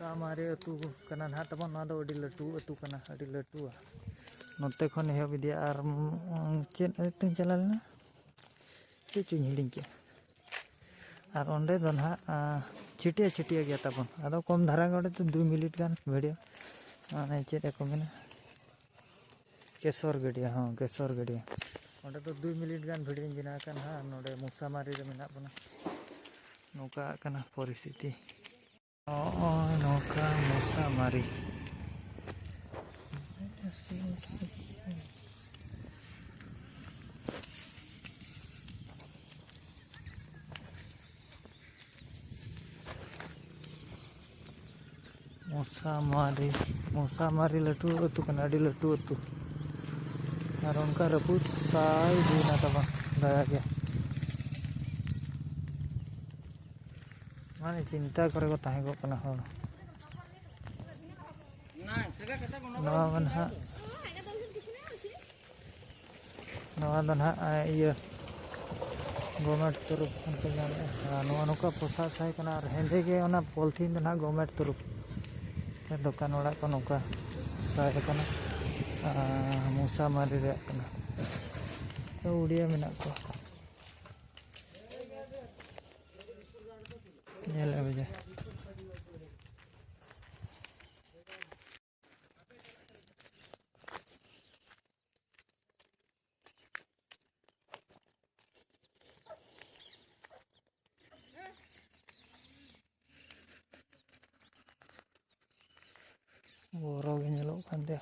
सामारे अतु कना ना तबन ना दो अडी लटू अतु कना अडी लटूआ नोते खन हेब इदिया आर चेद तिन चला लेना चे चुन हिडिं के आर ओंडे दो ना छिटिया छिटिया गया तबन आदो कम धारा गड़े तो 2 मिनट गान वीडियो माने चेद को मेना केसर गड़िया हाँ केसर गड़िया ओंडे तो 2 मिनट गान वीडियो बिना कन हाँ नोडे मुसामारी रे मेना बना नौका कना परिस्थिति नौका मुसामारी मुसामारी लटू अतु कना अडी लटू अतु और उनका रपूत साई दीना तबा दया गया माने चिंता करे को ताहे को कना हो नवा मनहा इया गवर्नमेंट तरफ उनके जाने नवा नोका पोसा साई कना और हेंदे के ओना पॉलिथीन ना गवर्नमेंट तरफ दुकान वाला को नोका साई कना मुसामारी रे कना तो उड़िया मेना को नेल बजे बोरो गे नेलो खान दे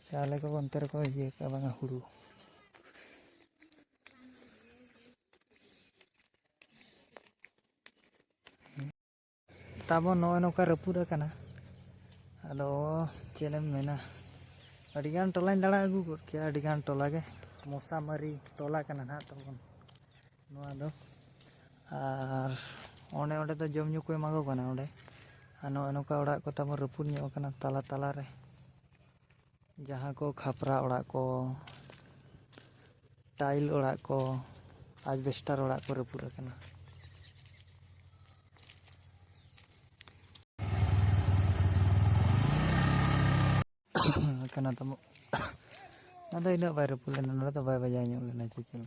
चाले को अंतर को ये का बांगा हुड़ू ताबो नो नोका रपुरा कना आदो चेलेम मेना अडिगान टोला दाड़ा अगू कर के अडिगान टोला के मुसामारी टोला कना ना तबन नोआ दो आर ओने ओडे तो जम न्यू को एमागो कना ओडे नो नोका ओड़ा को ताबो रपुर न्यो कना ताला ताला रे जहाँ को खापरा ओड़ा को टाइल ओड़ा को आजबेस्टर ओड़ा को रपुर कना कना तमो ना दो इना बाय रपुर लेना ना तो बाय बजा न्यो लेना चिचिल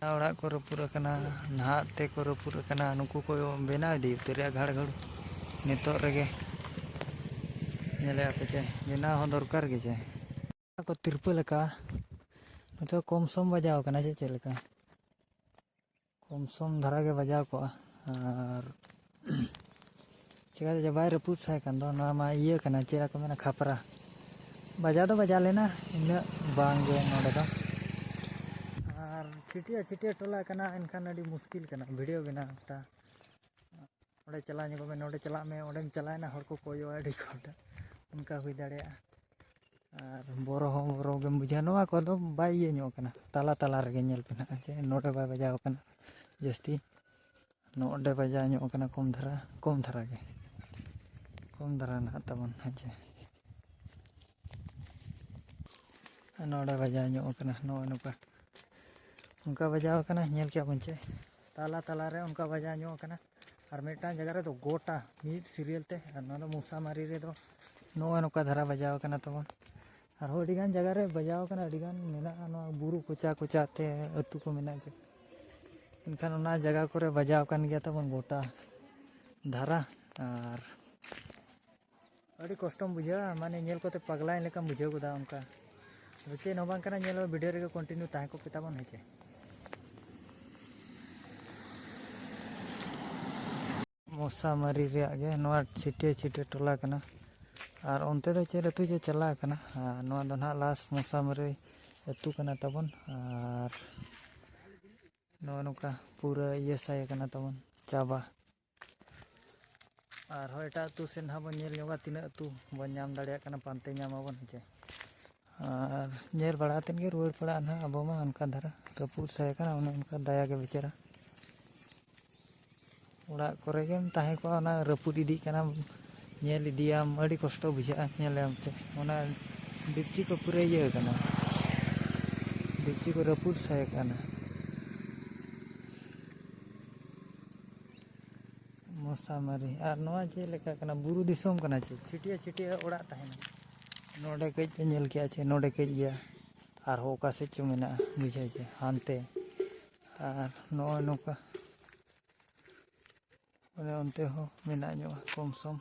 ओड़ा को रपुर कना नाते को रपुर कना नुकु को बेना दी तेरे घाड़ घड़ नितो रगे नेले आपे चे बेना हो दरकार गे चे को तिरपल का तो कम सम बजाव कना चे चेलका कम सम धरा के बजाव को और चिका जब बाय रपुर साय कान दो ना मा इया कना चेरा को मेना खापरा बजा दो बजा लेना इन बांग गे नोडे दो और छिटिया छिटिया टोला कना इनखान अडी मुश्किल कना वीडियो बिना ता ओडे चला ᱧᱚᱜ ᱢᱮ ᱱᱚᱰᱮ ᱪᱟᱞᱟᱜ ᱢᱮ ᱚᱸᱰᱮᱢ ᱪᱟᱞᱟᱭᱱᱟ ᱦᱚᱲ ᱠᱚ ᱠᱚᱭᱚᱜᱼᱟ ᱟᱹᱰᱤ ᱠᱚᱴᱟ ᱚᱱᱠᱟ ᱦᱩᱭ ᱫᱟᱲᱮᱭᱟᱜᱼᱟ ᱟᱨ ᱵᱚᱨᱚ ᱦᱚᱸ ᱵᱚᱨᱚ ᱜᱮᱢ ᱵᱩᱡᱷᱟᱹᱣᱟ ᱱᱚᱣᱟ ᱠᱚᱫᱚ ᱵᱟᱭ ᱤᱭᱟᱹ ᱧᱚᱜ ᱠᱟᱱᱟ ᱛᱟᱞᱟ ᱛᱟᱞᱟ ᱨᱮᱜᱮ ᱧᱮᱞ ᱯᱮ ᱱᱟᱦᱟᱜ ᱡᱮ ᱱᱚᱰᱮ ᱵᱟᱭ ᱵᱟᱡᱟᱣ ᱠᱟᱱᱟ ᱡᱟᱹᱥᱛᱤ ᱱᱚᱰᱮ ᱵᱟᱡᱟᱣ ᱧᱚᱜ ᱠᱟᱱᱟ ᱠᱚᱢ ᱫᱷᱟᱨᱟ ᱜᱮ कम धरा ना तबन चे नोडे बजाव नो नौका उनका बजाव नेल क्या बंचे ताला ताला रे उनका बजाव और मिट्टा जगह रे तो गोटा मीट सीरियल ते ना मुसामारी रे तो नो नौका धरा बजाव तबन और अड़ीगान जगह रे बजाव अड़ीगान मेना बुरु कोचा कोचा ते अतु को मेना चे इनखान उना जगह को बजाव गया तबन गोटा धारा और अड़ी कष्टम बुझा माने नेल कोते पगलाइन लेकम बुझाव गोदा उनका चे नोबां कना नेल वीडियो रे कंटिन्यू ताहे को पिताबन हेचे मुसामारी रे आगे नोआ छिटे छिटे टोला कना और ओनते दो चे अतु जे चला कना नोआ दो ना लास्ट मुसामारी अतु कना तबन और नोआ नोका पूरा ये साय कना तबन चाबा और एटा अतु सेन हा बन नेल ᱧᱚᱜᱟ तिना अतु बन नाम दाड़िया कना पानते नामाबन हेचे और नेल बड़ातेन गे रुवाड़ पड़ा ना अब मा उनका धरा रपुर साय कना उनका दया के बेचारा ओड़ा करे गेम ताहे को ना रपुर इदी कना नेल इदियाम अड़ी कष्ट बुझा नेलम चे ओना डिपची को पूरा ये कना डिपची को रपुर साय कना ᱢᱚᱥᱟᱢᱟᱨᱤ ᱟᱨ ᱱᱚᱣᱟ ᱪᱮᱫ ᱞᱮᱠᱟ ᱠᱟᱱᱟ ᱵᱩᱨᱩ ᱫᱤᱥᱚᱢ ᱠᱟᱱᱟ ᱪᱮ ᱪᱷᱤᱴᱭᱟᱹ ᱪᱷᱤᱴᱭᱟᱹ ᱚᱲᱟᱜ ᱛᱟᱦᱮᱱᱟ ᱱᱚᱰᱮ ᱠᱟᱹᱡ ᱯᱮ ᱧᱮᱞ ᱠᱮᱜᱼᱟ ᱪᱮ ᱱᱚᱰᱮ ᱠᱟᱹᱡ ᱜᱮᱭᱟ ᱟᱨᱦᱚᱸ ᱚᱠᱟ ᱥᱮᱫ ᱪᱚ ᱢᱮᱱᱟᱜᱼᱟ ᱵᱩᱡᱷᱟᱹᱣ ᱪᱮ ᱦᱟᱱᱛᱮ ᱟᱨ ᱱᱚᱜᱼᱚᱭ ᱱᱚᱝᱠᱟ ᱚᱱᱮ ᱚᱱᱛᱮ ᱦᱚᱸ ᱢᱮᱱᱟᱜ ᱧᱚᱜᱼᱟ ᱠᱚᱢ ᱥᱚᱢ